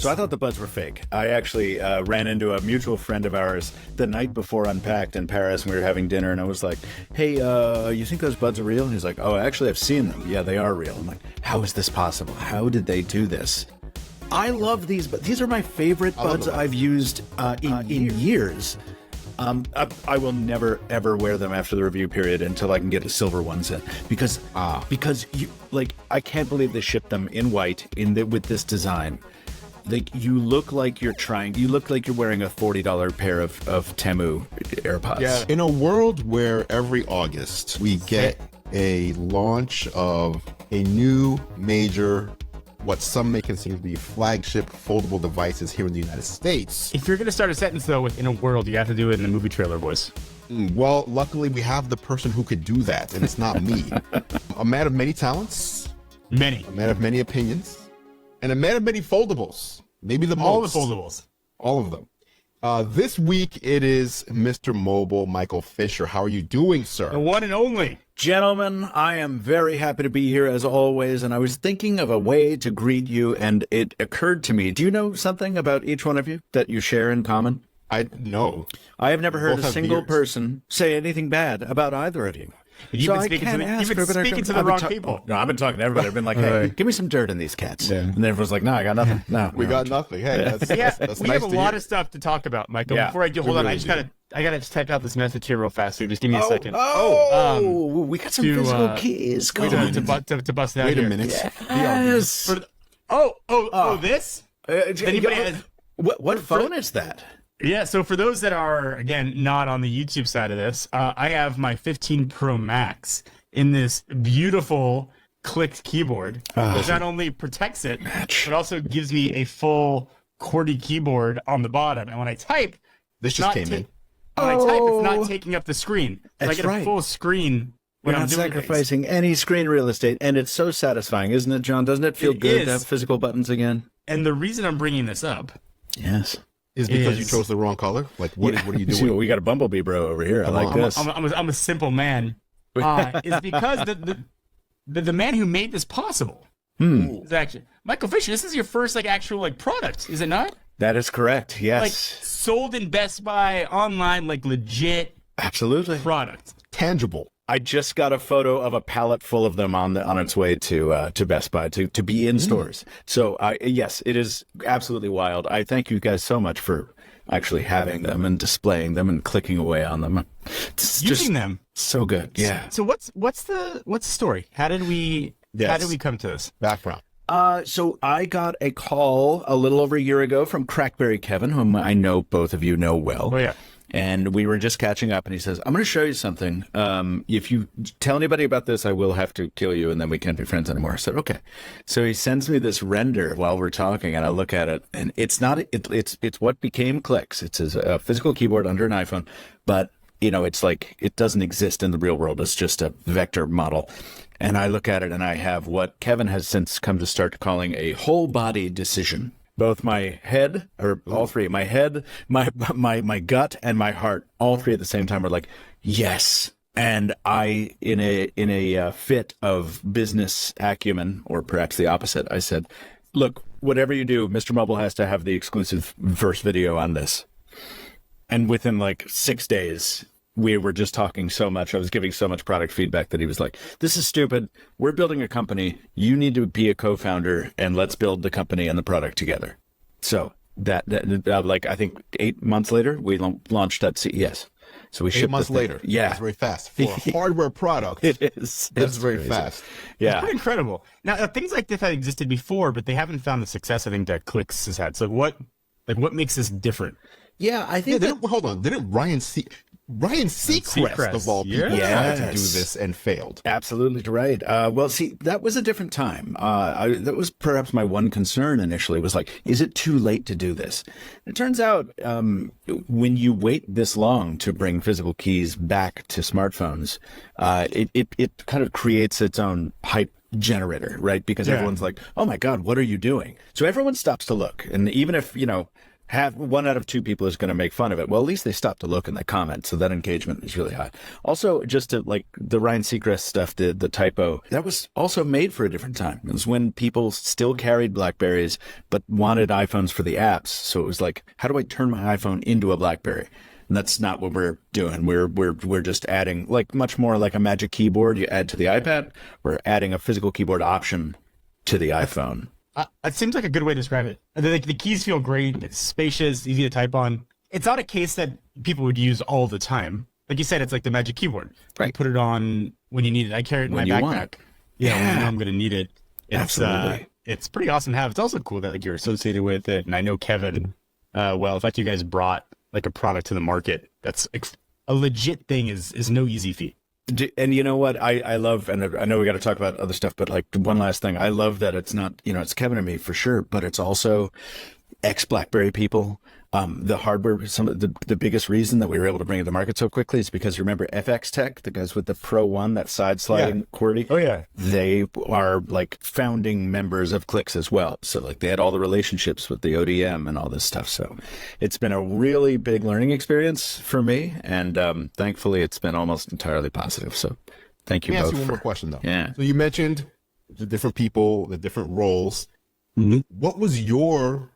So I thought the buds were fake. I actually ran into a mutual friend of ours the night before Unpacked in Paris, and we were having dinner, and I was like, hey, you think those buds are real? And he's like, oh, actually, I've seen them. Yeah, they are real. I'm like, how is this possible? How did they do this? I love these, but these are my favorite buds I've used in years. I will never ever wear them after the review period until I can get the silver ones in, because you like, I can't believe they shipped them in white with this design. Like, you look like you're wearing a $40 pair of Temu AirPods. Yeah. In a world where every August we get a launch of a new major, what some may consider to be flagship foldable devices here in the United States. If you're going to start a sentence, though, with "in a world," you have to do it in the movie trailer voice. Well, luckily we have the person who could do that, and it's not me. A man of many talents. A man of many opinions. And a man of many foldables. Maybe the most. All the foldables. All of them. This week it is Mr. Mobile, Michael Fisher. How are you doing, sir? The one and only. Gentlemen, I am very happy to be here as always, and I was thinking of a way to greet you, and it occurred to me. Do you know something about each one of you that you share in common? I know. I have never heard a single person say anything bad about either of you. You've been speaking to the wrong people. No, I've been talking to everybody. I've been like, hey, give me some dirt in these cats. Yeah. And then everyone's like, no, I got nothing. No, we got nothing. Hey, that's we nice have a lot of stuff to talk about, Michael. Yeah, before I do, hold on, I gotta just type out this message here real fast. So just give me a second. We got some physical keys. To bust it out. Wait a here. minute. Yes. This? Anybody has? What phone is that? Yeah, so for those that are, again, not on the YouTube side of this, I have my 15 Pro Max in this beautiful clicked keyboard, which not only protects it, but also gives me a full QWERTY keyboard on the bottom. And when I type, this just came in. When I type, it's not taking up the screen. So I get a full screen when I'm doing sacrificing any screen real estate, and it's so satisfying, isn't it, John? Doesn't it feel good to have physical buttons again? And the reason I'm bringing this up, yes, is because you chose the wrong color. Like, what are you doing? We got a bumblebee bro over here. I like this. I'm a simple man. Is because the man who made this possible is actually Michael Fisher. This is your first actual product, is it not? That is correct. Yes. Sold in Best Buy online, legit. Absolutely. Product. Tangible. I just got a photo of a pallet full of them on its way to Best Buy to be in stores. So yes, it is absolutely wild. I thank you guys so much for actually having them and displaying them and clicking away on them. It's using them. So good. Yeah. So what's the story? How did we come to this? Background. So I got a call a little over a year ago from Crackberry Kevin, whom I know both of you know well. Oh yeah. And we were just catching up, and he says, I'm going to show you something. If you tell anybody about this, I will have to kill you, and then we can't be friends anymore. I said, okay. So he sends me this render while we're talking, and I look at it, and it's what became Clicks. It's a physical keyboard under an iPhone, but, it's like it doesn't exist in the real world. It's just a vector model. And I look at it, and I have what Kevin has since come to start calling a whole body decision. Both my head, or all three, my head, my gut, and my heart, all three at the same time are like, yes. And I, in a fit of business acumen, or perhaps the opposite, I said, look, whatever you do, Mr. Mobile has to have the exclusive first video on this. And within 6 days, we were just talking so much. I was giving so much product feedback that he was like, this is stupid. We're building a company. You need to be a co-founder, and let's build the company and the product together. So that I think 8 months later, we launched at CES. So we shipped 8 months later. Yeah. That's very fast. For a hardware product. It is. That's very fast. Yeah. It's pretty incredible. Now, things like this had existed before, but they haven't found the success I think that Clicks has had. So what makes this different? Yeah, I think hold on. Didn't Ryan Seacrest of all people try to do this and failed? Absolutely right. Well, see, that was a different time. That was perhaps my one concern initially was is it too late to do this? It turns out when you wait this long to bring physical keys back to smartphones, it kind of creates its own hype generator, right? Because everyone's like, oh my God, what are you doing? So everyone stops to look. And even if, have 1 out of 2 people is going to make fun of it. Well, at least they stop to look and they comment, so that engagement is really high. Also, just to like the Ryan Seacrest stuff, the typo, that was also made for a different time. It was when people still carried BlackBerries but wanted iPhones for the apps. So it was like, how do I turn my iPhone into a BlackBerry? And that's not what we're doing. We're just adding, like, much more like a Magic Keyboard you add to the iPad. We're adding a physical keyboard option to the iPhone. It seems like a good way to describe it. The keys feel great. It's spacious, easy to type on. It's not a case that people would use all the time. Like you said, it's like the Magic Keyboard. Right. You put it on when you need it. I carry it in my backpack. Yeah, when I know I'm going to need it. Absolutely. It's pretty awesome to have. It's also cool that like you're associated with it. And I know Kevin well. The fact you guys brought like a product to the market that's a legit thing is no easy feat. And you know what I love, and I know we got to talk about other stuff, but like one last thing, I love that it's not, it's Kevin and me for sure, but it's also ex-BlackBerry people. The hardware, some of the biggest reason that we were able to bring it to market so quickly is because you remember FX Tech, the guys with the Pro One, that side sliding QWERTY. Oh yeah, they are like founding members of Clicks as well. So like they had all the relationships with the ODM and all this stuff. So it's been a really big learning experience for me, and thankfully it's been almost entirely positive. So thank you Let me both. ask you one more question though. Yeah. So you mentioned the different people, the different roles. Mm-hmm. What was your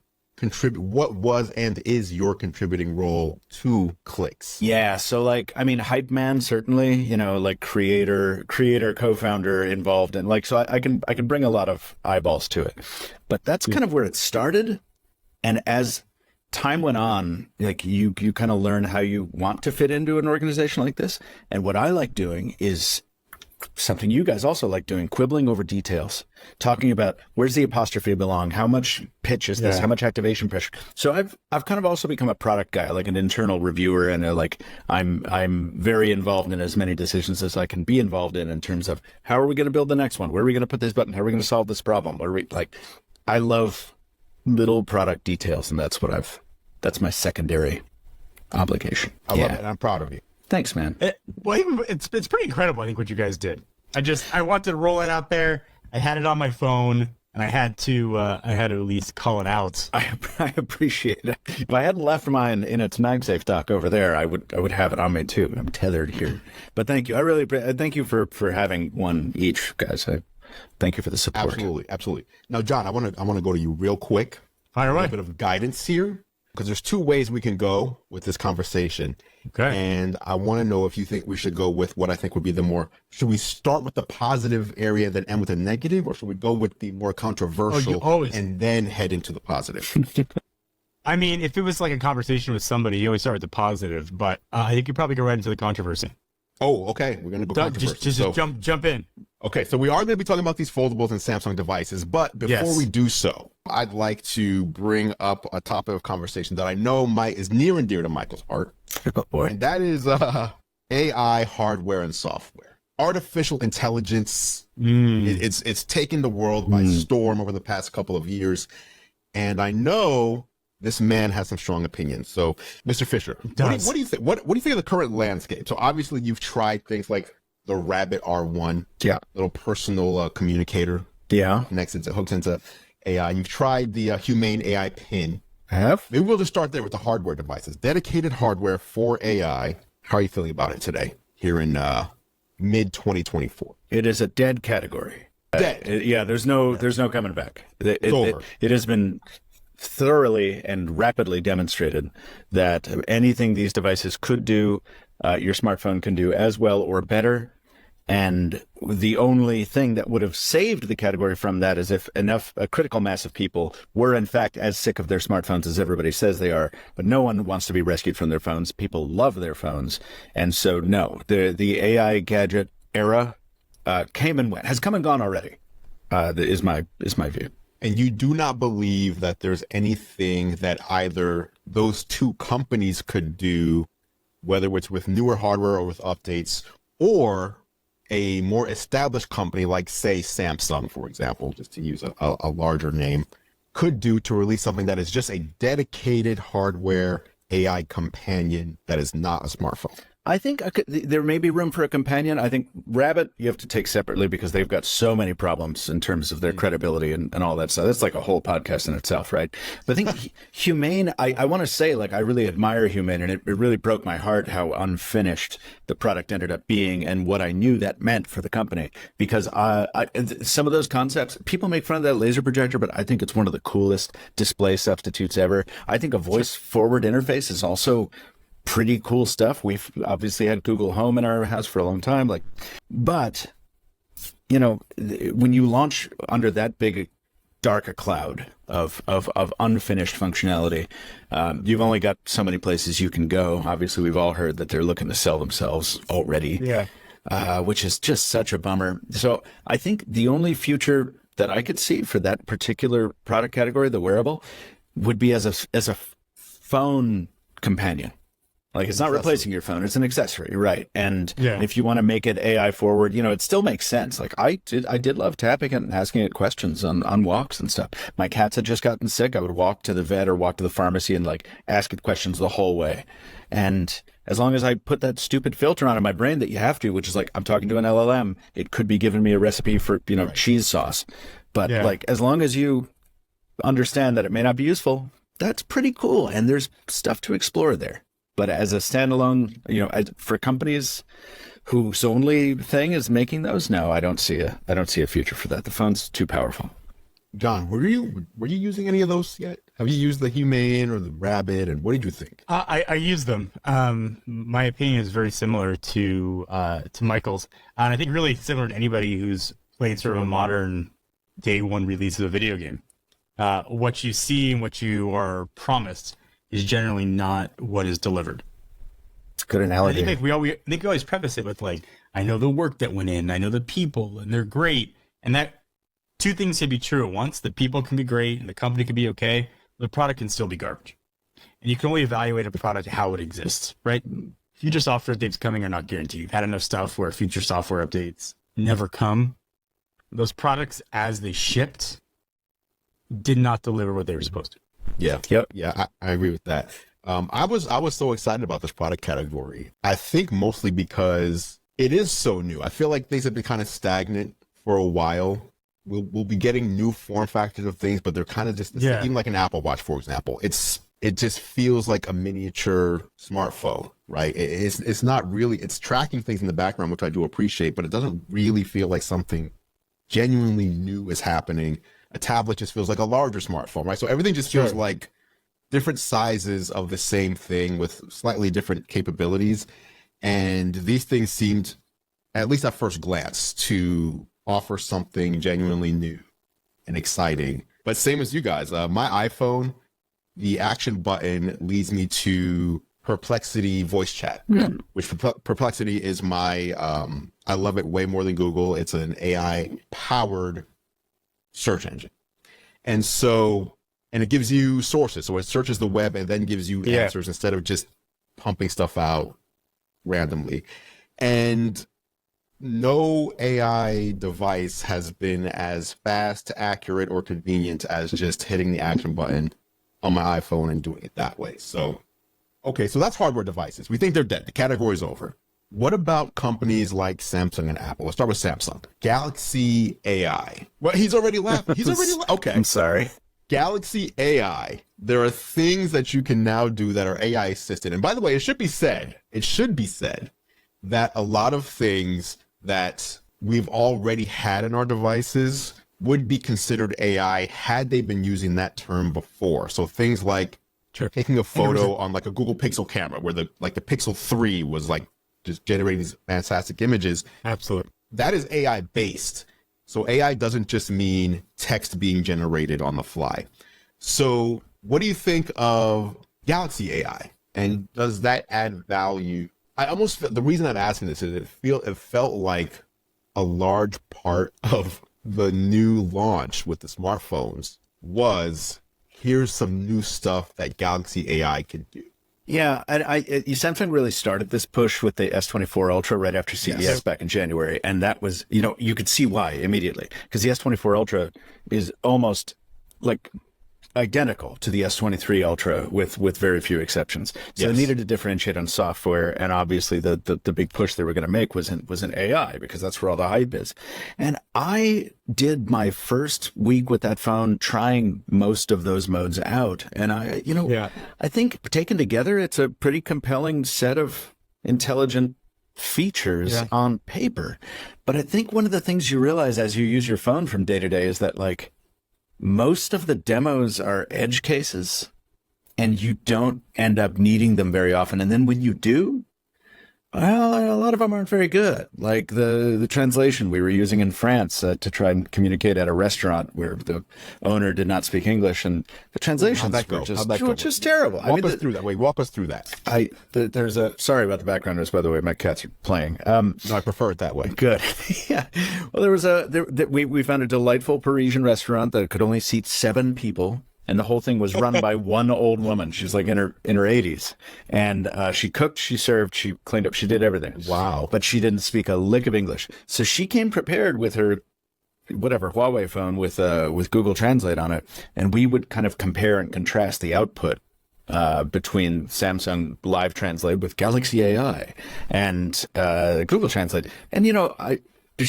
what was and is your contributing role to Clicks? Yeah, so like, I mean, hype man, certainly, like creator, co-founder involved in, like, so I can bring a lot of eyeballs to it, but that's kind of where it started. And as time went on, like you kind of learn how you want to fit into an organization like this. And what I like doing is something you guys also like doing, quibbling over details, talking about where's the apostrophe belong, how much pitch is this, how much activation pressure. So I've kind of also become a product guy, like an internal reviewer, and I'm very involved in as many decisions as I can be involved in terms of how are we going to build the next one, where are we going to put this button, how are we going to solve this problem, I love little product details, and that's my secondary obligation. I love it, and I'm proud of you. Thanks, man. It's pretty incredible, I think, what you guys did. I wanted to roll it out there. I had it on my phone, and I had to at least call it out. I appreciate it. If I hadn't left mine in its MagSafe dock over there, I would have it on me too. I'm tethered here. But thank you. I really thank you for having one each, guys. Thank you for the support. Absolutely. Now, John, I want to go to you real quick. Fire away. A bit of guidance here, because there's 2 ways we can go with this conversation. Okay. And I want to know if you think we should go with what I think would be should we start with the positive area, then end with the negative, or should we go with the more controversial and then head into the positive? I mean, if it was like a conversation with somebody, you always start with the positive, but I think you probably go right into the controversy. Oh, okay. We're going to go controversy. Just jump in. Okay, so we are going to be talking about these foldables and Samsung devices, but before we do so, I'd like to bring up a topic of conversation that I know is near and dear to Michael's heart. Oh, boy. And that is AI hardware and software. Artificial intelligence, it's taken the world by storm over the past couple of years. And I know this man has some strong opinions. So, Mr. Fisher, what do you think? What do you think of the current landscape? So obviously you've tried things like the Rabbit R1, little personal communicator, hooks into AI. You've tried the Humane AI pin. I have. Maybe we'll just start there with the hardware devices, dedicated hardware for AI. How are you feeling about it today, here in mid 2024? It is a dead category. Dead. There's no coming back. It's over. It has been thoroughly and rapidly demonstrated that anything these devices could do, your smartphone can do as well or better. And the only thing that would have saved the category from that is if a critical mass of people were in fact as sick of their smartphones as everybody says they are, but no one wants to be rescued from their phones. People love their phones. And so no, the AI gadget era came and went, has come and gone already, is my view. And you do not believe that there's anything that either those 2 companies could do, whether it's with newer hardware or with updates, or a more established company like, say, Samsung, for example, just to use a larger name, could do to release something that is just a dedicated hardware AI companion that is not a smartphone? I think there may be room for a companion. I think Rabbit you have to take separately because they've got so many problems in terms of their credibility and all that stuff. That's like a whole podcast in itself, right? But I think Humane, I want to say, like, I really admire Humane, and it really broke my heart how unfinished the product ended up being and what I knew that meant for the company. Because some of those concepts, people make fun of that laser projector, but I think it's one of the coolest display substitutes ever. I think a voice forward interface is also pretty cool stuff. We've obviously had Google Home in our house for a long time, but you know, when you launch under that big, dark a cloud of unfinished functionality, you've only got so many places you can go. Obviously, we've all heard that they're looking to sell themselves already, which is just such a bummer. So I think the only future that I could see for that particular product category, the wearable, would be as a phone companion. Like, it's not replacing your phone; it's an accessory, right? And if you want to make it AI forward, you know, it still makes sense. Like, I did love tapping it and asking it questions on walks and stuff. My cats had just gotten sick. I would walk to the vet or walk to the pharmacy and like ask it questions the whole way. And as long as I put that stupid filter on in my brain that you have to, which is like, I'm talking to an LLM, it could be giving me a recipe for, you know, cheese sauce. But like, as long as you understand that it may not be useful, that's pretty cool. And there's stuff to explore there. But as a standalone, you know, for companies whose only thing is making those, no, I don't see a future for that. The phone's too powerful. John, were you using any of those yet? Have you used the Humane or the Rabbit, and what did you think? I use them. My opinion is very similar to Michael's, and I think really similar to anybody who's played sort of a modern day one release of a video game. What you see and what you are promised is generally not what is delivered. It's a good analogy. I think we always preface it with like, I know the work that went in, I know the people, and they're great. And that two things can be true at once. The people can be great, and the company can be okay. The product can still be garbage. And you can only evaluate a product how it exists, right? Future software updates coming are not guaranteed. You've had enough stuff where future software updates never come. Those products, as they shipped, did not deliver what they were supposed to. Yeah. Yep. Yeah, I agree with that. I was so excited about this product category. I think mostly because it is so new. I feel like things have been kind of stagnant for a while. We'll be getting new form factors of things, but they're kind of just even like an Apple Watch, for example. It just feels like a miniature smartphone, right? It's not really. It's tracking things in the background, which I do appreciate, but it doesn't really feel like something genuinely new is happening. A tablet just feels like a larger smartphone, right? So everything just feels like different sizes of the same thing with slightly different capabilities. And these things seemed, at least at first glance, to offer something genuinely new and exciting. But same as you guys, my iPhone, the action button leads me to Perplexity voice chat, which Perplexity is my, I love it way more than Google. It's an AI powered search engine. And it gives you sources. So it searches the web and then gives you answers instead of just pumping stuff out randomly. And no AI device has been as fast, accurate, or convenient as just hitting the action button on my iPhone and doing it that way. So, okay, so that's hardware devices. We think they're dead. The category's over. What about companies like Samsung and Apple? Let's start with Samsung. Galaxy AI. Well, he's already laughing. Okay. I'm sorry. Galaxy AI. There are things that you can now do that are AI assisted. And by the way, it should be said that a lot of things that we've already had in our devices would be considered AI had they been using that term before. So things like taking a photo on like a Google Pixel camera where the Pixel 3 was like just generating these fantastic images. Absolutely. That is AI based. So AI doesn't just mean text being generated on the fly. So what do you think of Galaxy AI? And does that add value? I almost, the reason I'm asking this is it felt like a large part of the new launch with the smartphones was, here's some new stuff that Galaxy AI can do. Yeah, and Samsung really started this push with the S24 Ultra right after CES back in January, and that was, you know, you could see why immediately, because the S24 Ultra is almost like identical to the S23 Ultra with very few exceptions. So Yes. they needed to differentiate on software, and obviously the big push they were going to make was in AI, because that's where all the hype is. And I did my first week with that phone trying most of those modes out, and I think taken together, it's a pretty compelling set of intelligent features on paper. But I think one of the things you realize as you use your phone from day to day is that, like, most of the demos are edge cases, and you don't end up needing them very often. And then when you do, well, a lot of them aren't very good. Like the translation we were using in France to try and communicate at a restaurant where the owner did not speak English, and the translations were just terrible. Walk us through that. Wait, walk us through that. There's a, sorry about the background noise, by the way, my cats are playing. No, I prefer it that way. Good. Yeah. Well, we found a delightful Parisian restaurant that could only seat 7 people. And the whole thing was run by one old woman. She was like in her 80s, and she cooked, she served, she cleaned up, she did everything. Wow! But she didn't speak a lick of English, so she came prepared with her Huawei phone with Google Translate on it, and we would kind of compare and contrast the output between Samsung Live Translate with Galaxy AI and Google Translate. And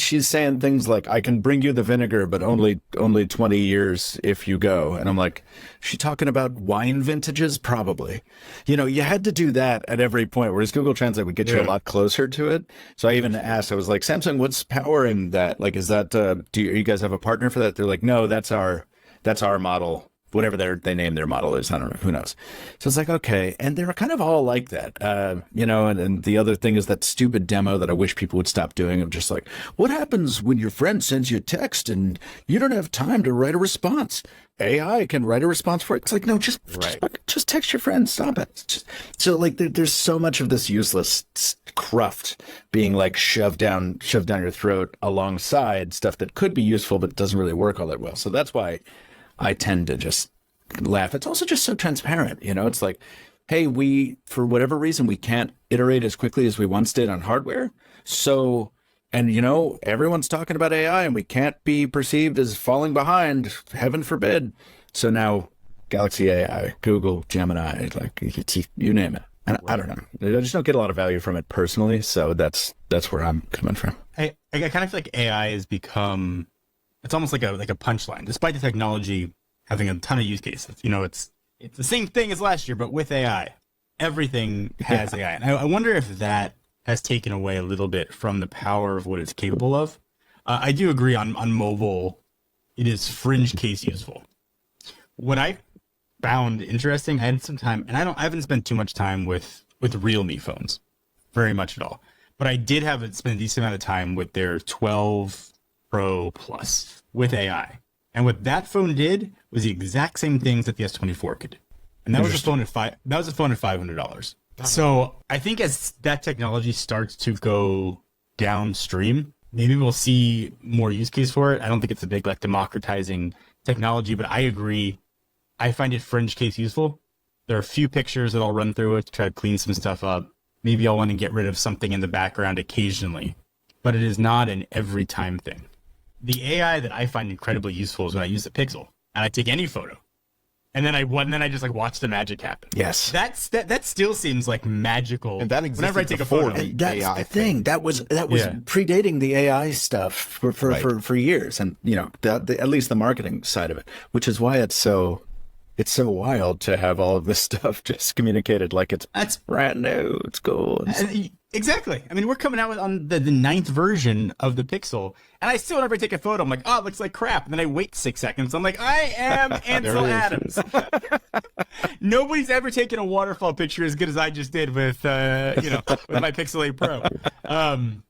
she's saying things like, I can bring you the vinegar, but only 20 years if you go. And I'm like, she talking about wine vintages? Probably. You had to do that at every point, whereas Google Translate would get you a lot closer to it. So I even asked, I was like, Samsung, what's powering that? Like, is that, do you guys have a partner for that? They're like, no, that's our model. Whatever they name their model is, I don't know, who knows. So it's like, okay. And they're kind of all like that, and the other thing is that stupid demo that I wish people would stop doing, of just like, what happens when your friend sends you a text and you don't have time to write a response? AI can write a response for it. It's like, no, just text your friend. Stop it. So like, there's so much of this useless cruft being like shoved down your throat alongside stuff that could be useful, but doesn't really work all that well. So that's why I tend to just laugh. It's also just so transparent. It's like, hey, for whatever reason, we can't iterate as quickly as we once did on hardware. So, and everyone's talking about AI, and we can't be perceived as falling behind, heaven forbid. So now Galaxy AI, Google, Gemini, like, you name it. And I don't know. I just don't get a lot of value from it personally. So that's where I'm coming from. I kind of feel like AI has become, it's almost like a punchline, despite the technology having a ton of use cases. It's the same thing as last year, but with AI. Everything has AI. And I wonder if that has taken away a little bit from the power of what it's capable of. I do agree on mobile, it is fringe case useful. What I found interesting, I had some time, and I haven't spent too much time with Realme phones, very much at all. But I did spend a decent amount of time with their 12 Pro Plus with AI. And what that phone did was the exact same things that the S24 could do. And that was a phone at $500. So I think as that technology starts to go downstream, maybe we'll see more use case for it. I don't think it's a big democratizing technology, but I agree. I find it fringe case useful. There are a few pictures that I'll run through it to try to clean some stuff up. Maybe I'll want to get rid of something in the background occasionally, but it is not an every time thing. The AI that I find incredibly useful is when I use the Pixel and I take any photo, and then I just watch the magic happen. Yes, that still seems like magical. And that existed whenever I take a before photo. That's AI the thing. That was predating the AI stuff for years, and at least the marketing side of it, which is why it's so wild to have all of this stuff just communicated like it's brand new. It's cool. Exactly. I mean, we're coming out on the 9th version of the Pixel, and I still, whenever I take a photo, I'm like, oh, it looks like crap. And then I wait 6 seconds. I'm like, I am Ansel Adams. Nobody's ever taken a waterfall picture as good as I just did with my Pixel 8 Pro.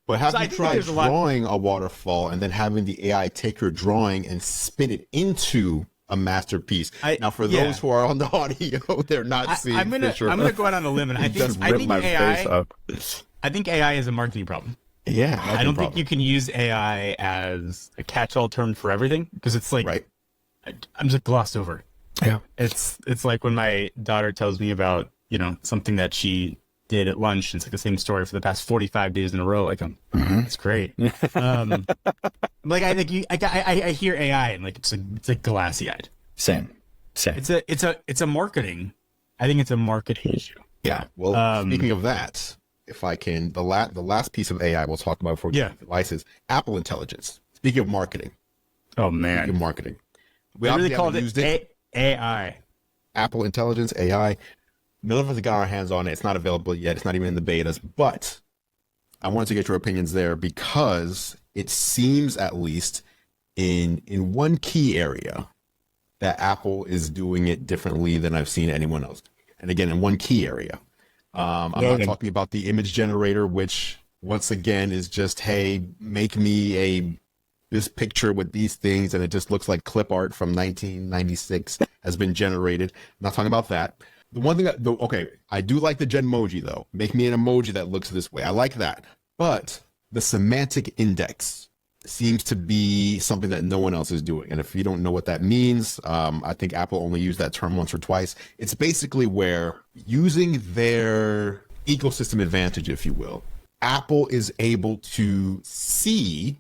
But have you tried drawing a waterfall and then having the AI take your drawing and spin it into a masterpiece? Now, for those who are on the audio, they're not seeing. I'm gonna go out on a limb, and I think AI is a marketing problem. Yeah, I don't think you can use AI as a catch-all term for everything, because it's like, I'm just glossed over. Yeah, it's like when my daughter tells me about something that she did at lunch. It's like the same story for the past 45 days in a row. Like, it's great. I think I hear AI and it's like glassy-eyed. Same. Same. It's a marketing. I think it's a marketing issue. Yeah. Well, speaking of that, if I can, the last piece of AI we'll talk about before we get to devices, Apple Intelligence. Speaking of marketing. Oh man. Speaking of marketing. We really obviously called haven't used it. AI. Apple Intelligence, AI. None of us have got our hands on it. It's not available yet. It's not even in the betas. But I wanted to get your opinions there because it seems, at least in one key area, that Apple is doing it differently than I've seen anyone else. And again, in one key area. I'm not talking about the image generator, which once again is just, hey, make me this picture with these things, and it just looks like clip art from 1996 has been generated. I'm not talking about that. The one thing I do like the Genmoji though. Make me an emoji that looks this way. I like that. But the semantic index seems to be something that no one else is doing. And if you don't know what that means, I think Apple only used that term once or twice. It's basically where, using their ecosystem advantage, if you will, Apple is able to see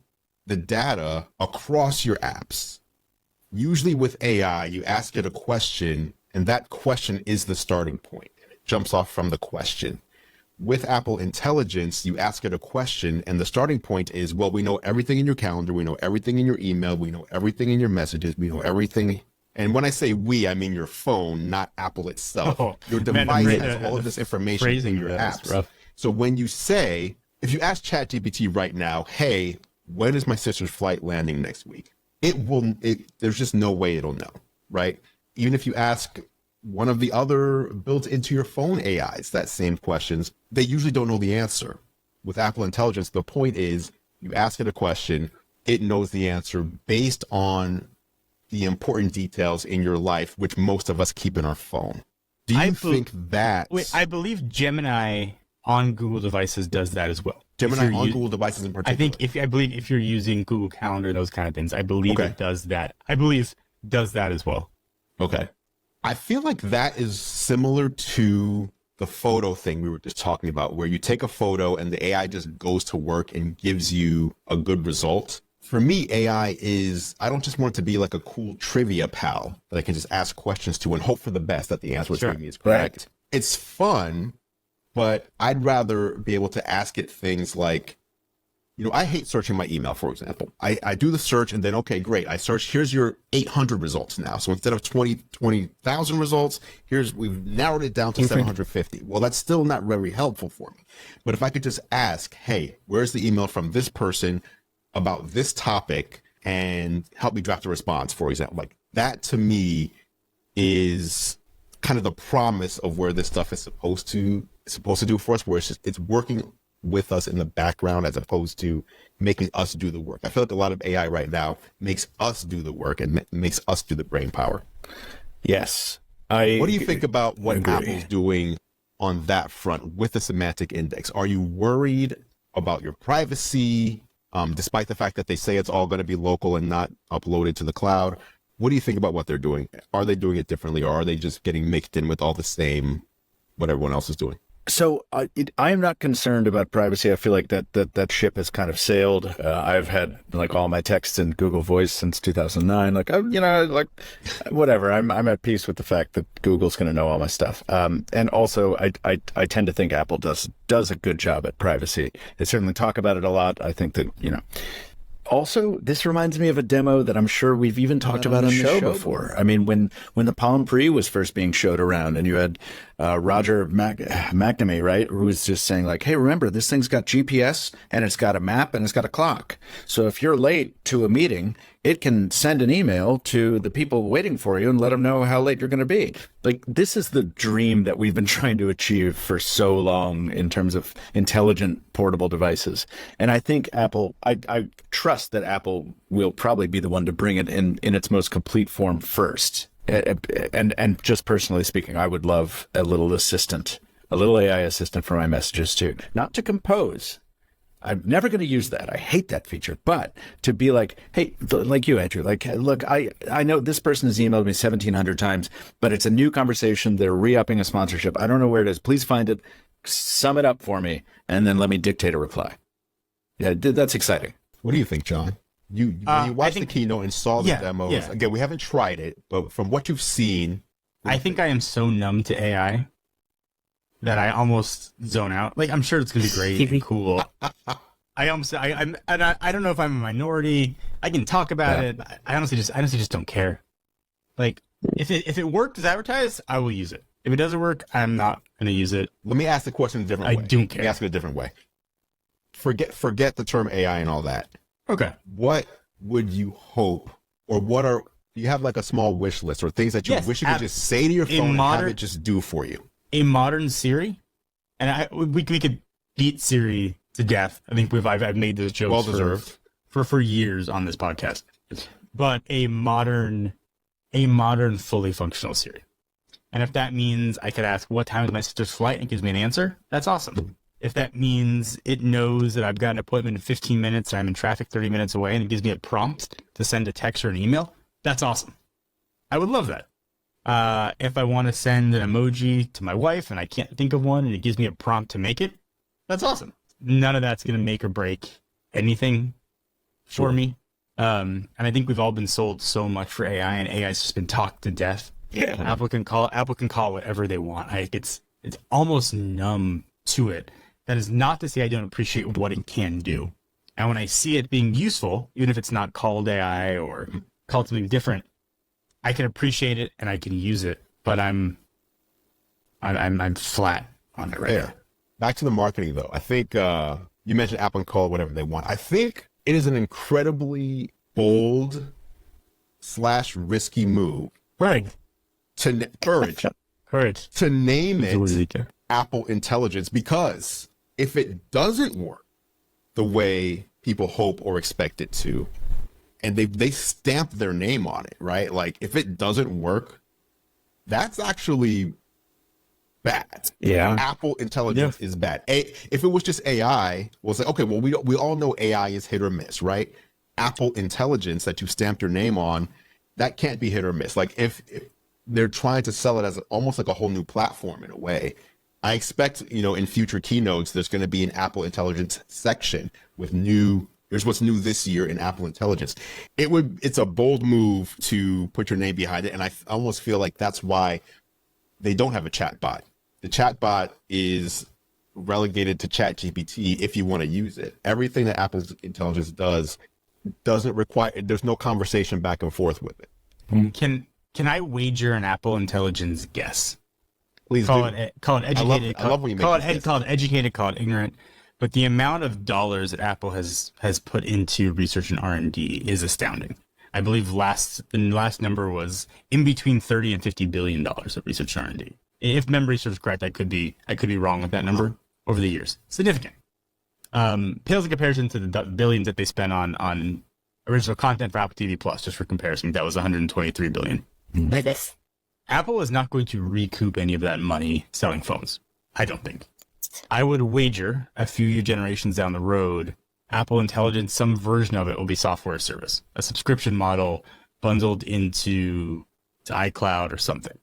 the data across your apps. Usually with AI, you ask it a question, and that question is the starting point. It jumps off from the question. With Apple Intelligence, you ask it a question, and the starting point is, well, we know everything in your calendar, we know everything in your email, we know everything in your messages, we know everything. And when I say we, I mean your phone, not Apple itself. Your device has all of this information in your apps. So when you say, if you ask ChatGPT right now, hey, when is my sister's flight landing next week? There's just no way it'll know, right? Even if you ask one of the other built into your phone AIs that same questions, they usually don't know the answer. With Apple Intelligence, the point is you ask it a question, it knows the answer based on the important details in your life, which most of us keep in our phone. Do you think that... Wait, I believe Gemini on Google devices does that as well. Gemini on Google devices in particular? I believe if you're using Google Calendar, those kind of things, I believe it does that. I believe does that as well. Okay. I feel like that is similar to the photo thing we were just talking about, where you take a photo and the AI just goes to work and gives you a good result. For me, AI is, I don't just want it to be like a cool trivia pal that I can just ask questions to and hope for the best that the answer it's giving me is correct. Right. It's fun, but I'd rather be able to ask it things like, I hate searching my email, for example. I do the search and then, okay, great. I search, here's your 800 results now. So instead of 20,000 results, we've narrowed it down to 750. Well, that's still not very helpful for me. But if I could just ask, hey, where's the email from this person about this topic, and help me draft a response, for example, like that to me is kind of the promise of where this stuff is supposed to do for us, where it's working with us in the background as opposed to making us do the work. I feel like a lot of AI right now makes us do the work and makes us do the brain power. Yes. What do you think about what Apple's doing on that front with the semantic index? Are you worried about your privacy, despite the fact that they say it's all going to be local and not uploaded to the cloud? What do you think about what they're doing? Are they doing it differently, or are they just getting mixed in with all the same, what everyone else is doing? So I am not concerned about privacy. I feel like that ship has kind of sailed. I've had like all my texts in Google Voice since 2009. Like, whatever. I'm at peace with the fact that Google's going to know all my stuff. And also, I tend to think Apple does a good job at privacy. They certainly talk about it a lot. I think that Also, this reminds me of a demo that I'm sure we've even talked about on the show before. I mean, when the Palm Pre was first being showed around, and you had Roger McNamee, right, who was just saying like, hey, remember, this thing's got GPS and it's got a map and it's got a clock. So if you're late to a meeting, it can send an email to the people waiting for you and let them know how late you're going to be. Like, this is the dream that we've been trying to achieve for so long in terms of intelligent portable devices. And I think Apple, I trust that Apple will probably be the one to bring it in its most complete form first. And just personally speaking, I would love a little assistant, a little AI assistant for my messages too. Not to compose. I'm never going to use that. I hate that feature. But to be like, hey, like you, Andrew, like, look, I know this person has emailed me 1,700 times, but it's a new conversation. They're re-upping a sponsorship. I don't know where it is. Please find it, sum it up for me, and then let me dictate a reply. Yeah, that's exciting. What do you think, John? When you watched the keynote and saw the demos, yeah. again, we haven't tried it, but from what you've seen, I think I am so numb to AI that I almost zone out. Like, I'm sure it's gonna be great and cool. I don't know if I'm a minority. I can talk about it. I honestly just don't care. Like, if it worked as advertised, I will use it. If it doesn't work, I'm not gonna use it. Let me ask the question a different way. I don't care. Let me ask it a different way. Forget the term AI and all that. Okay. What would you hope, or do you have like a small wish list or things that you wish you could just say to your phone and have it just do for you? A modern Siri, and we could beat Siri to death. I think I've made those jokes well deserved for years on this podcast. But a modern fully functional Siri. And if that means I could ask what time is my sister's flight and it gives me an answer, that's awesome. If that means it knows that I've got an appointment in 15 minutes and I'm in traffic 30 minutes away and it gives me a prompt to send a text or an email, that's awesome. I would love that. If I want to send an emoji to my wife and I can't think of one and it gives me a prompt to make it, that's awesome. None of that's going to make or break anything for me. And I think we've all been sold so much for AI, and AI's just been talked to death. Yeah. Apple can call whatever they want. It's almost numb to it. That is not to say I don't appreciate what it can do. And when I see it being useful, even if it's not called AI or called something different, I can appreciate it and I can use it. But I'm flat on it right now. Back to the marketing though. I think you mentioned Apple can call it whatever they want. I think it is an incredibly bold / risky move. Right. Courage. To name it Apple Intelligence, because if it doesn't work the way people hope or expect it to, and they stamp their name on it, right? Like, if it doesn't work, that's actually bad. Yeah. Apple Intelligence is bad. If it was just AI, we'll say, okay, well, we all know AI is hit or miss, right? Apple Intelligence that you stamped your name on, that can't be hit or miss. Like, if they're trying to sell it as almost like a whole new platform in a way, I expect, in future keynotes, there's going to be an Apple Intelligence section with here's what's new this year in Apple Intelligence. It's a bold move to put your name behind it. And I almost feel like that's why they don't have a chat bot. The chat bot is relegated to ChatGPT if you want to use it. Everything that Apple Intelligence doesn't require, there's no conversation back and forth with it. Can I wager an Apple Intelligence guess? Please call it educated. I love when you call it educated, call it ignorant. But the amount of dollars that Apple has put into research and R&D is astounding. I believe the last number was in between $30 and $50 billion of research and R&D. If memory serves correct, I could be wrong with that number over the years. Significant. Pales in comparison to the billions that they spent on original content for Apple TV Plus. Just for comparison, that was $123 billion. Apple is not going to recoup any of that money selling phones. I don't think. I would wager a few generations down the road, Apple Intelligence, some version of it will be software as service, a subscription model bundled into iCloud or something.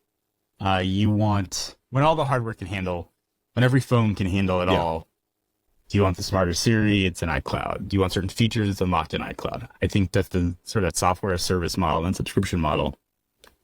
You want, when all the hardware can handle, when every phone can handle it all, do you want the smarter Siri? It's in iCloud. Do you want certain features? It's unlocked in iCloud. I think that the sort of software as service model and subscription model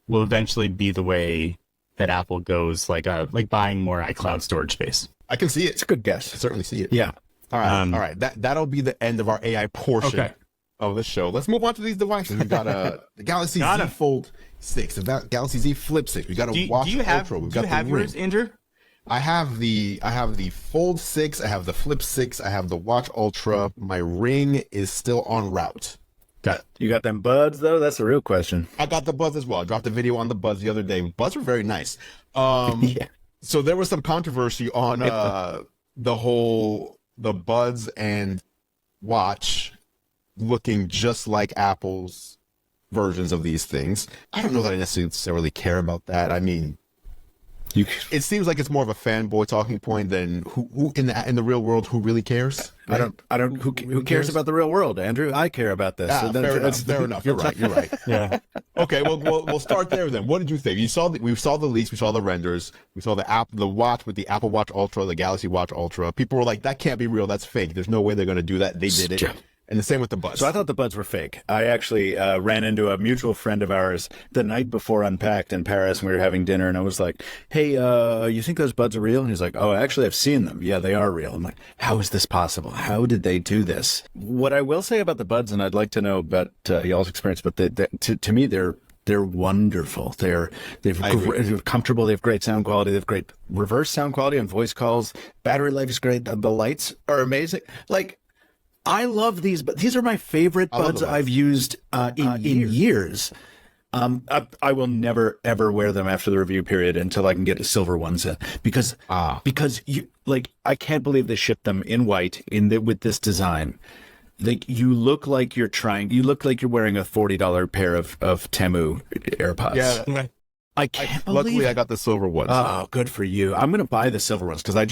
will eventually be the way that Apple goes, like buying more iCloud storage space. I can see it. It's a good guess. I certainly see it. Yeah. All right. All right. That'll be the end of our AI portion of the show. Let's move on to these devices. We got the Galaxy Z Fold 6, the Galaxy Z Flip 6. We got a Watch Ultra. We've got the Ring. Yours, Andrew? I have the Fold 6. I have the Flip 6. I have the Watch Ultra. My Ring is still en route. You got them buds though? That's the real question. I got the buds as well. I dropped a video on the buds the other day. Buds were very nice. Yeah. So there was some controversy on the buds and watch looking just like Apple's versions of these things. I don't know that I necessarily care about that. I mean, it seems like it's more of a fanboy talking point than who in the real world, who really cares? Right? Who cares about the real world, Andrew? I care about this. Fair enough. You're right. Yeah. Okay. Well, we'll start there then. What did you think? We saw the leaks. We saw the renders. We saw the watch with the Apple Watch Ultra, the Galaxy Watch Ultra. People were like, that can't be real. That's fake. There's no way they're going to do that. They did it. And the same with the buds. So I thought the buds were fake. I actually ran into a mutual friend of ours the night before Unpacked in Paris, and we were having dinner, and I was like, hey, you think those buds are real? And he's like, oh, actually, I've seen them. Yeah, they are real. I'm like, how is this possible? How did they do this? What I will say about the buds, and I'd like to know about y'all's experience, but to me, they're wonderful. They're comfortable. They have great sound quality. They have great reverse sound quality on voice calls. Battery life is great. The lights are amazing. Like, I love these, but these are my favorite buds I've used in years. I will never ever wear them after the review period until I can get the silver ones in, because you like, I can't believe they shipped them in white with this design. Like, you look like you're wearing a $40 pair of Temu AirPods. Yeah. I can't believe Luckily, I got the silver ones. Oh, good for you. I'm going to buy the silver ones because I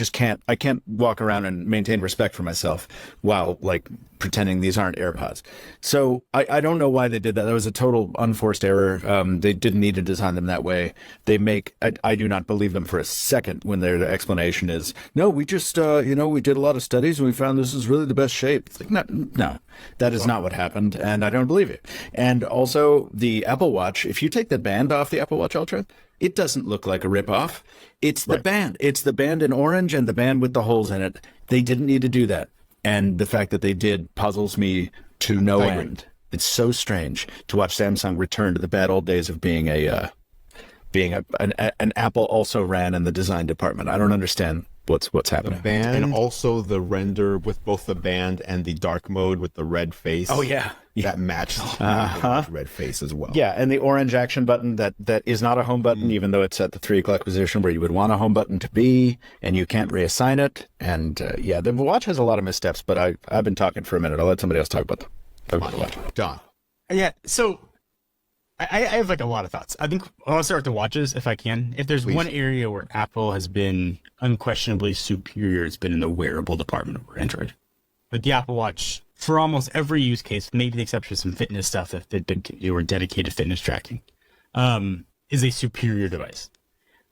can't walk around and maintain respect for myself while, like, pretending these aren't AirPods. So I don't know why they did that. That was a total unforced error. They didn't need to design them that way. I do not believe them for a second when their explanation is, no, we just, we did a lot of studies and we found this is really the best shape. It's like, no, that is not what happened, and I don't believe it. And also, the Apple Watch, if you take the band off the Apple Watch Ultra, it doesn't look like a ripoff. It's the band. It's the band in orange and the band with the holes in it. They didn't need to do that. And the fact that they did puzzles me to no end. It's so strange to watch Samsung return to the bad old days of being an Apple also ran in the design department. I don't understand what's happening. The band, and also the render with both the band and the dark mode with the red face. Oh yeah, that matched the red face as well. Yeah, and the orange action button that is not a home button, even though it's at the 3 o'clock position where you would want a home button to be, and you can't reassign it. And the watch has a lot of missteps, but I've been talking for a minute. I'll let somebody else talk about them. Don. Yeah, so I have like a lot of thoughts. I think I want to start with the watches if I can. If there's one area where Apple has been unquestionably superior, it's been in the wearable department over Android. But the Apple Watch, for almost every use case, maybe the exception of some fitness stuff that Fitbit or dedicated fitness tracking, is a superior device.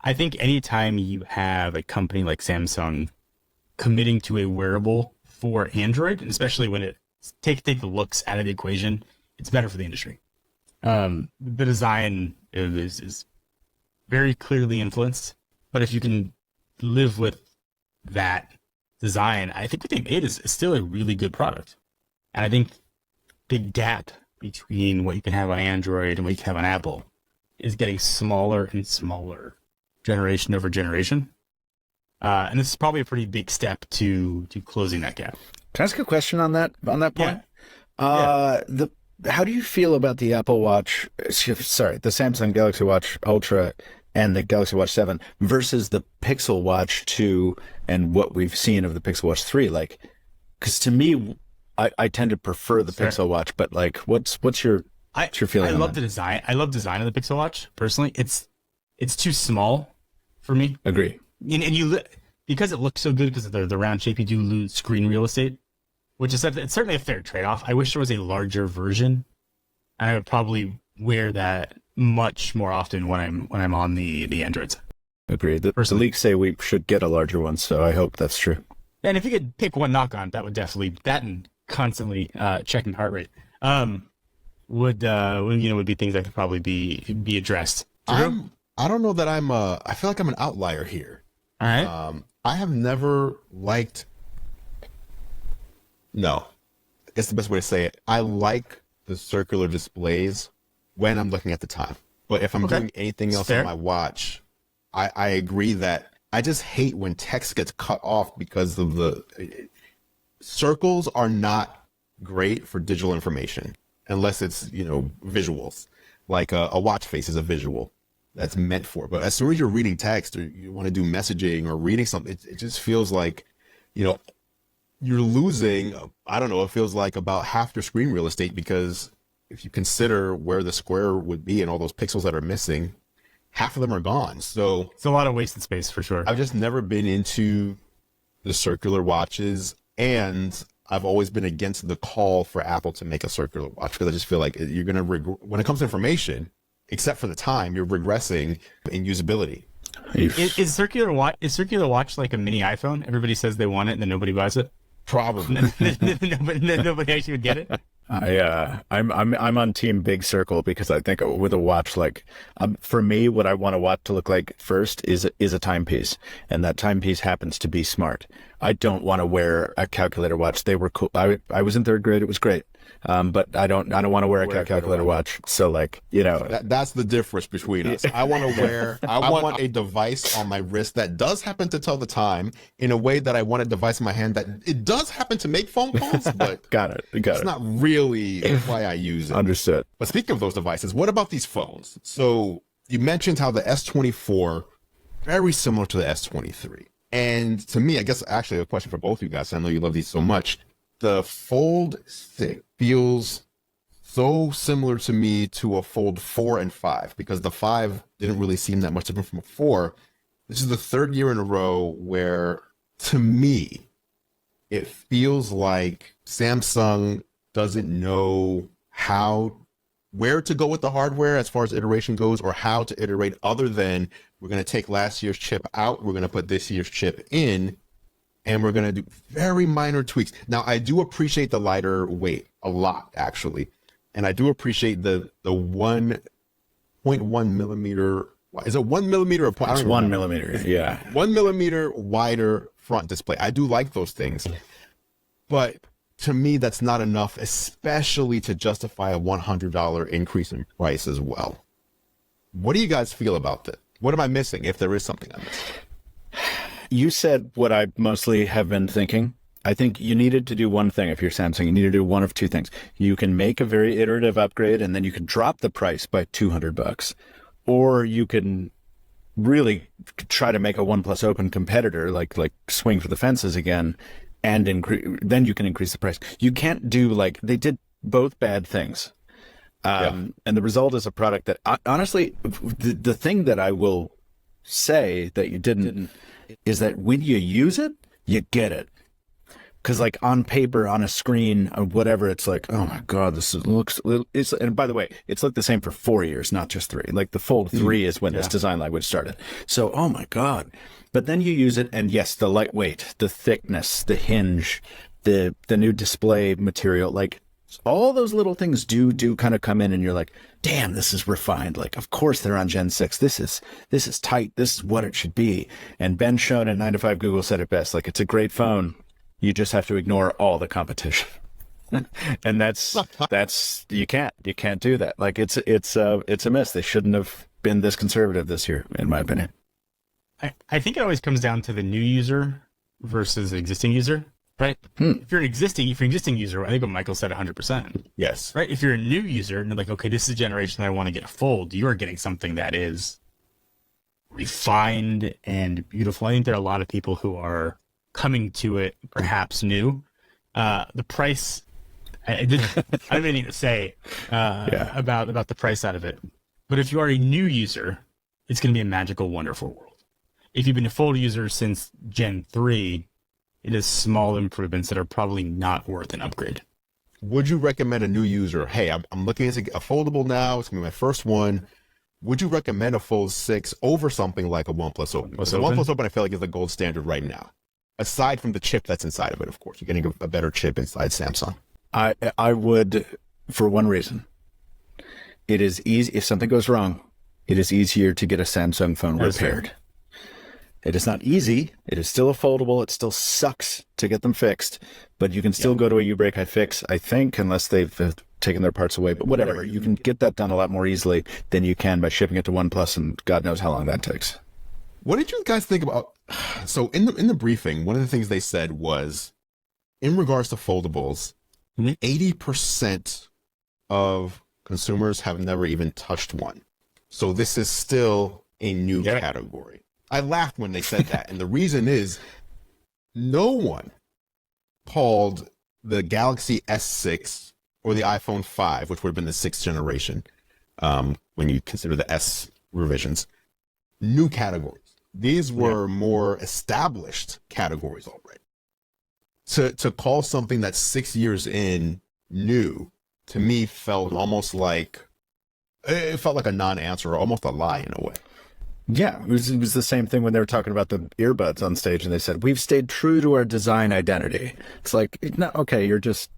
I think anytime you have a company like Samsung committing to a wearable for Android, and especially when it take the looks out of the equation, it's better for the industry. The design is very clearly influenced, but if you can live with that design, I think what they made is still a really good product. And I think the gap between what you can have on Android and what you can have on Apple is getting smaller and smaller generation over generation. And this is probably a pretty big step to closing that gap. Can I ask a question on that point? Yeah. How do you feel about the Apple Watch, the Samsung Galaxy Watch Ultra and the Galaxy Watch 7 versus the Pixel Watch 2 and what we've seen of the Pixel Watch 3? Like, because to me, I tend to prefer the Pixel Watch, but like, what's your feeling? I love the design. I love design of the Pixel Watch personally. It's too small for me. Agree. And because it looks so good because of the round shape, you do lose screen real estate, which is it's certainly a fair trade-off. I wish there was a larger version, and I would probably wear that much more often when I'm on the Android side. Agreed. The leaks say we should get a larger one, so I hope that's true. And if you could pick one knock on, that would definitely and constantly checking heart rate would be things that could probably be addressed. I don't know that I feel like I'm an outlier here. All right. I have never liked. No, I guess the best way to say it, I like the circular displays when I'm looking at the time. But if I'm doing anything else on my watch, I agree that I just hate when text gets cut off because of circles are not great for digital information unless it's, visuals. Like a watch face is a visual that's meant for. But as soon as you're reading text or you want to do messaging or reading something, it just feels like, you're losing, it feels like about half your screen real estate, because if you consider where the square would be and all those pixels that are missing, half of them are gone. So it's a lot of wasted space for sure. I've just never been into the circular watches, and I've always been against the call for Apple to make a circular watch, because I just feel like you're going to, when it comes to information, except for the time, you're regressing in usability. Is circular watch like a mini iPhone? Everybody says they want it and then nobody buys it. Probably. Nobody actually would get it. I'm on team big circle because I think with a watch, like, for me, what I want a watch to look like first is a timepiece, and that timepiece happens to be smart. I don't want to wear a calculator watch. They were cool. I was in third grade. It was great. But I don't want to wear a calculator watch. So, like, you know, that's the difference between us. I want a device on my wrist that does happen to tell the time in a way that I want a device in my hand that it does happen to make phone calls, but it's not really why I use it. Understood. But speaking of those devices, what about these phones? So you mentioned how the S24, very similar to the S23. And to me, I guess actually a question for both of you guys, I know you love these so much. The Fold 6 feels so similar to me to a Fold 4 and 5 because the 5 didn't really seem that much different from a 4. This is the third year in a row where, to me, it feels like Samsung doesn't know where to go with the hardware as far as iteration goes, or how to iterate, other than we're going to take last year's chip out, we're going to put this year's chip in, and we're going to do very minor tweaks. Now, I do appreciate the lighter weight a lot, actually. And I do appreciate the 1.1 millimeter. Is it 1 millimeter? It's 1 millimeter, yeah. 1 millimeter wider front display. I do like those things. But to me, that's not enough, especially to justify a $100 increase in price as well. What do you guys feel about that? What am I missing, if there is something I'm missing? You said what I mostly have been thinking. I think you needed to do one thing. If you're Samsung, you need to do one of two things. You can make a very iterative upgrade, and then you can drop the price by $200, or you can really try to make a OnePlus Open competitor, like swing for the fences again, and then you can increase the price. You can't do, like, they did both bad things. And the result is a product that, honestly, the thing that I will say that you didn't is that when you use it, you get it. Because, like, on paper, on a screen, or whatever, it's like, oh my God, and by the way, it's like the same for 4 years, not just 3. Like, the Fold 3 is when this design language started. So, oh my God. But then you use it, and yes, the lightweight, the thickness, the hinge, the new display material, like, all those little things do kind of come in, and you're like, damn, this is refined. Like, of course they're on Gen 6. This is tight. This is what it should be. And Ben Schoen at 9 to 5 Google said it best. Like, it's a great phone. You just have to ignore all the competition. And that's you can't do that. Like, it's a miss. They shouldn't have been this conservative this year, in my opinion. I think it always comes down to the new user versus the existing user. Right? If you're an existing user, I think what Michael said 100%. Yes. Right? If you're a new user and they're like, okay, this is a generation that I want to get a Fold, you are getting something that is refined and beautiful. I think there are a lot of people who are coming to it perhaps new. The price, I don't even need to say about the price out of it. But if you are a new user, it's going to be a magical, wonderful world. If you've been a Fold user since Gen 3, it is small improvements that are probably not worth an upgrade. Would you recommend a new user, hey, I'm looking at a foldable now, it's going to be my first one. Would you recommend a Fold 6 over something like a OnePlus Open? Because the OnePlus Open, I feel like, is the gold standard right now. Aside from the chip that's inside of it, of course. You're getting a better chip inside Samsung. I would, for one reason. It is easy. If something goes wrong, it is easier to get a Samsung phone repaired. It is not easy. It is still a foldable. It still sucks to get them fixed, but you can still go to a U-Break iFix, I think, unless they've taken their parts away. But whatever, you can get that done a lot more easily than you can by shipping it to OnePlus, and God knows how long that takes. What did you guys think about? So in the briefing, one of the things they said was, in regards to foldables, 80% of consumers have never even touched one. So this is still a new category. I laughed when they said that. And the reason is, no one called the Galaxy S6 or the iPhone 5, which would have been the 6th generation, when you consider the S revisions, new categories. These were more established categories already. To call something that's 6 years in new, to me, felt almost like, it felt like a non-answer or almost a lie in a way. Yeah, it was the same thing when they were talking about the earbuds on stage, and they said we've stayed true to our design identity. It's like, no, okay, you're just,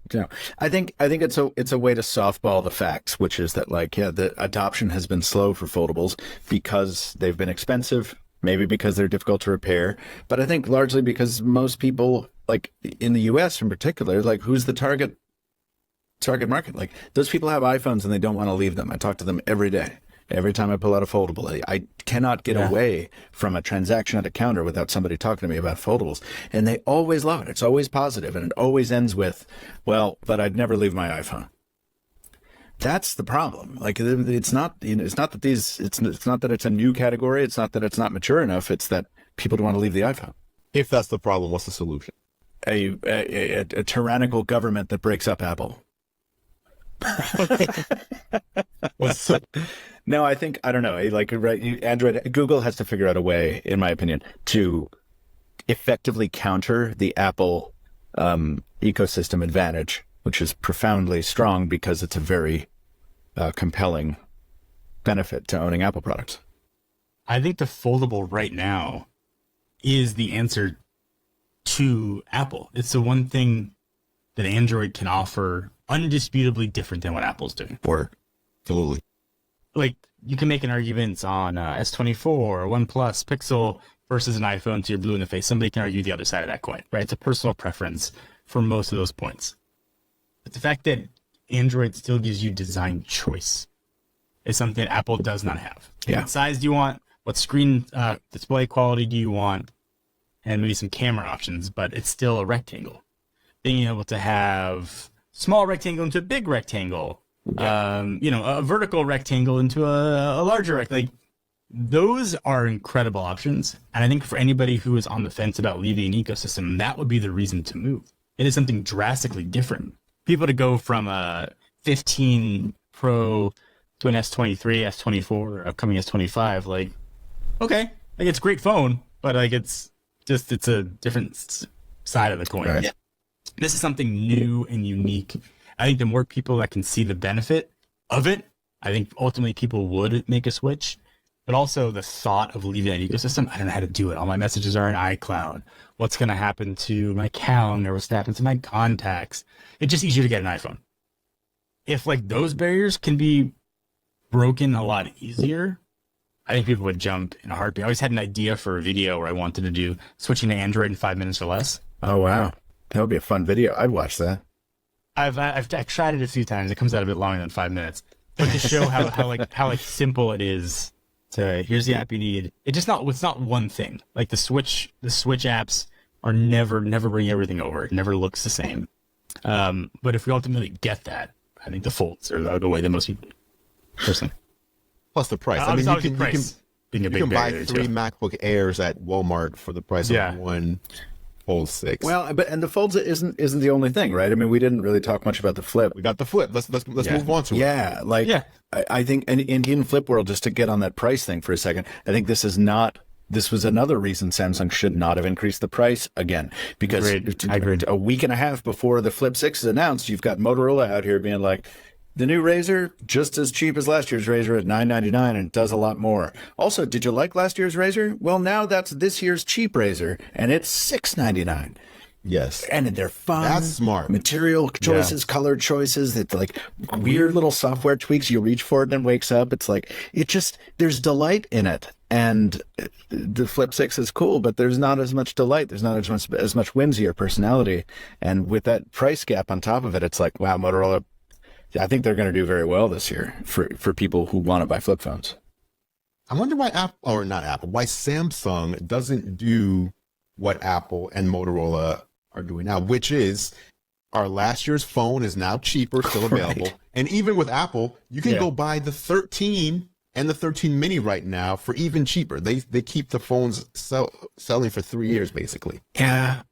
I think it's a way to softball the facts, which is that like, yeah, the adoption has been slow for foldables because they've been expensive, maybe because they're difficult to repair, but I think largely because most people, like in the U.S. in particular, like who's the target market? Like those people have iPhones and they don't want to leave them. I talk to them every day. Every time I pull out a foldable, I cannot get away from a transaction at a counter without somebody talking to me about foldables. And they always love it. It's always positive, and it always ends with, well, but I'd never leave my iPhone. That's the problem. Like it's not, it's not that it's not that it's a new category. It's not that it's not mature enough. It's that people don't want to leave the iPhone. If that's the problem, what's the solution? A tyrannical government that breaks up Apple. No, I don't know. Like, right, Google has to figure out a way, in my opinion, to effectively counter the Apple ecosystem advantage, which is profoundly strong because it's a very compelling benefit to owning Apple products. I think the foldable right now is the answer to Apple. It's the one thing that Android can offer undisputably different than what Apple's doing. Or absolutely. Like, you can make an argument on S24 or OnePlus Pixel versus an iPhone to your blue in the face. Somebody can argue the other side of that coin, right? It's a personal preference for most of those points. But the fact that Android still gives you design choice is something that Apple does not have. Yeah. What size do you want? What screen display quality do you want? And maybe some camera options, but it's still a rectangle. Being able to have small rectangle into a big rectangle, a vertical rectangle into a larger rectangle. Like, those are incredible options. And I think for anybody who is on the fence about leaving an ecosystem, that would be the reason to move. It is something drastically different. People to go from a 15 Pro to an S23, S24, or upcoming S25, like, okay, like it's a great phone, but like it's a different side of the coin. Right. Yeah. This is something new and unique. I think the more people that can see the benefit of it, I think ultimately people would make a switch. But also the thought of leaving that ecosystem, I don't know how to do it. All my messages are in iCloud. What's going to happen to my calendar? What's going to happen to my contacts? It's just easier to get an iPhone. If like those barriers can be broken a lot easier, I think people would jump in a heartbeat. I always had an idea for a video where I wanted to do switching to Android in 5 minutes or less. Oh, wow. That would be a fun video. I'd watch that. I've tried it a few times. It comes out a bit longer than 5 minutes. But to show how simple it is to, here's the app you need. It's not one thing. Like the Switch apps are never bring everything over. It never looks the same. But if we ultimately get that, I think the folds are the way that most people personally. Plus the price. I mean, you can buy 3 MacBook Airs at Walmart for the price of one Fold 6. Well, and the Folds isn't the only thing, right? I mean, we didn't really talk much about the Flip. We got the Flip. Let's move on to it. Yeah, I think, and in Flip world, just to get on that price thing for a second, I think this was another reason Samsung should not have increased the price again, because a week and a half before the Flip 6 is announced, you've got Motorola out here being like, the new Razr, just as cheap as last year's Razr at $999, and it does a lot more. Also, did you like last year's Razr? Well, now that's this year's cheap Razr, and it's $699. Yes. And they're fun. That's smart. Material choices, color choices. It's like weird little software tweaks. You reach for it and it wakes up. It's like, there's delight in it. And the Flip 6 is cool, but there's not as much delight. There's not as much whimsy or personality. And with that price gap on top of it, it's like, wow, Motorola, I think they're going to do very well this year for people who want to buy flip phones. I wonder why why Samsung doesn't do what Apple and Motorola are doing now, which is our last year's phone is now cheaper, still available. Right. And even with Apple, you can go buy the 13 and the 13 mini right now for even cheaper. They keep the phones selling for 3 years, basically. Yeah.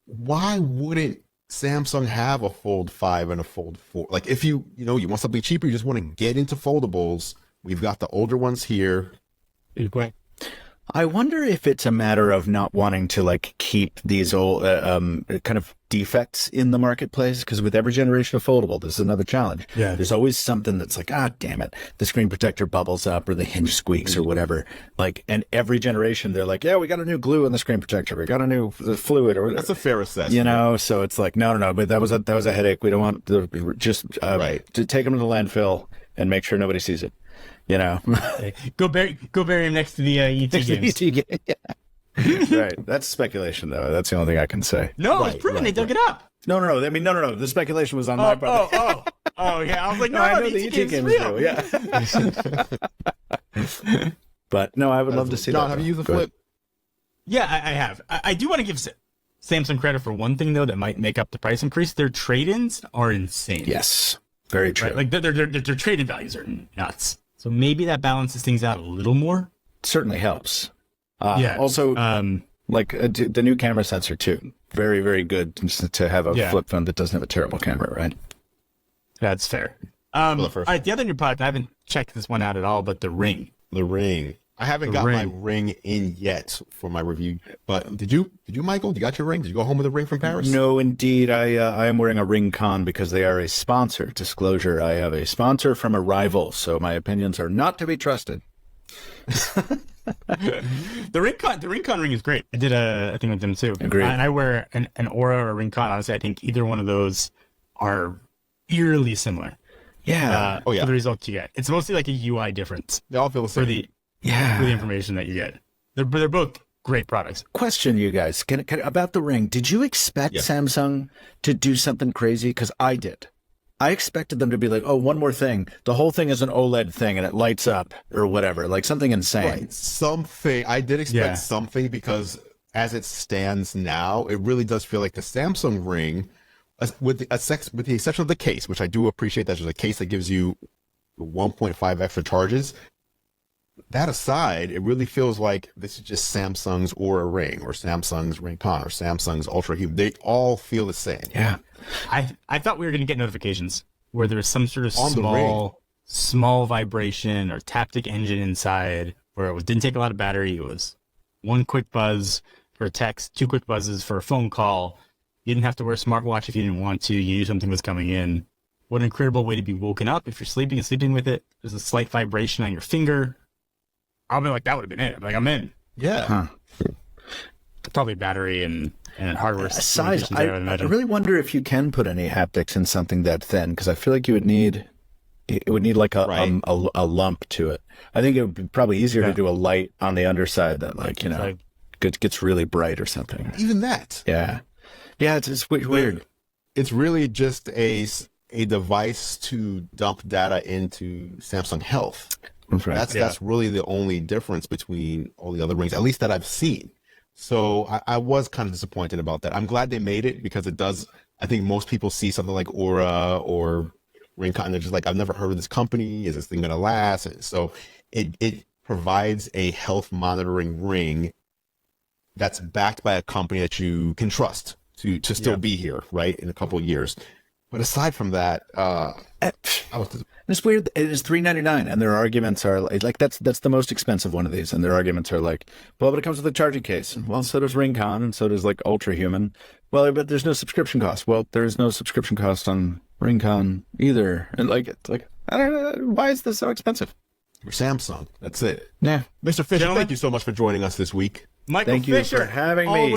Why wouldn't Samsung have a Fold 5 and a Fold 4? Like, if you want something cheaper, you just want to get into foldables, we've got the older ones here. I wonder if it's a matter of not wanting to like keep these old kind of defects in the marketplace, because with every generation of foldable, this is another challenge. Yeah. There's always something that's like, damn it, the screen protector bubbles up or the hinge squeaks or whatever. Like, and every generation they're like, yeah, we got a new glue on the screen protector, we got a new fluid or whatever. That's a fair assessment. You know, so it's like, no, but that was a headache. We don't want to take them to the landfill and make sure nobody sees it. You know, go bury him next to the ET games. Yeah. Right. That's speculation, though. That's the only thing I can say. No, it's proven. They dug it up. No. I mean, no. The speculation was on my part. Oh, yeah. I was like, no, I know the ET ET game is real. Yeah. But no, I would love to see John, that. have you used the Flip? Yeah, I have. I do want to give Samsung credit for one thing, though, that might make up the price increase. Their trade-ins are insane. Yes. Very true. Right? Like, their trade-in values are nuts. So maybe that balances things out a little more. Certainly helps. Yeah. Also, the new camera sensor, too. Very, very good to have a flip phone that doesn't have a terrible camera, right? That's fair. All right, the other new product, I haven't checked this one out at all, but the Ring. The Ring. I haven't got my Ring in yet for my review, but did you, Michael? You got your Ring? Did you go home with a Ring from Paris? No, indeed. I am wearing a Ring Con because they are a sponsor. Disclosure, I have a sponsor from a rival, so my opinions are not to be trusted. The Ring Con ring is great. I did a thing with them too. Agreed. And I wear an Aura or a Ring Con. Honestly, I think either one of those are eerily similar. Yeah. For the results you get. It's mostly like a UI difference. They all feel the same. For the information that you get. They're both great products. Question, you guys, can about the Ring. Did you expect Samsung to do something crazy? Because I did. I expected them to be like, oh, one more thing. The whole thing is an OLED thing and it lights up or whatever, like something insane. Right. Something. I did expect something because as it stands now, it really does feel like the Samsung Ring, with the exception of the case, which I do appreciate that there's a case that gives you 1.5 extra charges. That aside, it really feels like this is just Samsung's Aura Ring or Samsung's Ring Con or Samsung's Ultra Humane. They all feel the same. Yeah. I thought we were going to get notifications where there was some sort of small vibration or taptic engine inside where it didn't take a lot of battery. It was one quick buzz for a text, 2 quick buzzes for a phone call. You didn't have to wear a smartwatch if you didn't want to. You knew something was coming in. What an incredible way to be woken up if you're sleeping and sleeping with it. There's a slight vibration on your finger. I'll be like, that would have been it. Like, I'm in. Yeah. Huh. Probably battery and hardware. Size. I really wonder if you can put any haptics in something that thin, because I feel like it would need like a lump to it. I think it would be probably easier to do a light on the underside that gets really bright or something. Even that. Yeah. Yeah, it's weird. It's really just a device to dump data into Samsung Health. Right. That's really the only difference between all the other rings, at least that I've seen. So I was kind of disappointed about that. I'm glad they made it because it does. I think most people see something like Aura or Ring Con, they're just like, I've never heard of this company. Is this thing going to last? And so it provides a health monitoring ring that's backed by a company that you can trust to still be here, right, in a couple of years. But aside from that, it's weird. It is $399, and their arguments are like that's the most expensive one of these, and their arguments are like, well, but it comes with a charging case. Well, so does Ring Con, and so does like Ultra Human. Well, but there's no subscription cost. Well, there's no subscription cost on Ring Con either, and it's like I don't know, why is this so expensive? For Samsung, that's it. Yeah, Mr. Fisher, thank you so much for joining us this week. Michael thank Fisher, you for having me.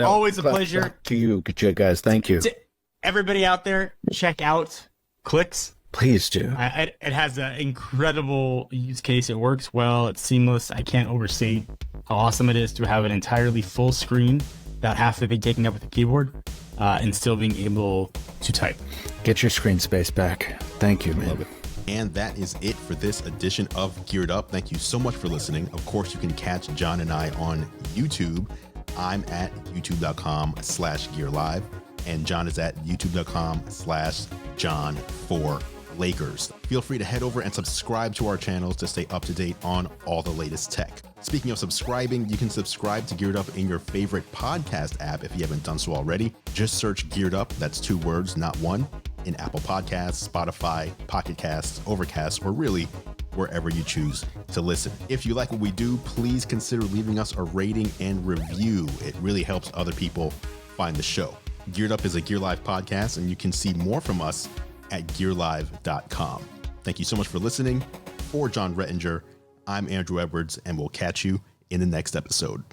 Always a pleasure. To you guys. Thank you. To everybody out there, check out Clicks. Please do. It has an incredible use case. It works well. It's seamless. I can't overstate how awesome it is to have an entirely full screen, without half of it taking up with the keyboard, and still being able to type. Get your screen space back. Thank you, man. Love it. And that is it for this edition of Geared Up. Thank you so much for listening. Of course, you can catch John and I on YouTube. I'm at youtube.com/gearlive, and John is at youtube.com/John4Lakers. Feel free to head over and subscribe to our channels to stay up to date on all the latest tech. Speaking of subscribing, you can subscribe to Geared Up in your favorite podcast app if you haven't done so already. Just search Geared Up, that's 2 words, not one, in Apple Podcasts, Spotify, Pocket Casts, Overcast, or really wherever you choose to listen. If you like what we do, please consider leaving us a rating and review. It really helps other people find the show. Geared Up is a Gear Live podcast, and you can see more from us at gearlive.com. Thank you so much for listening. For John Rettinger, I'm Andrew Edwards, and we'll catch you in the next episode.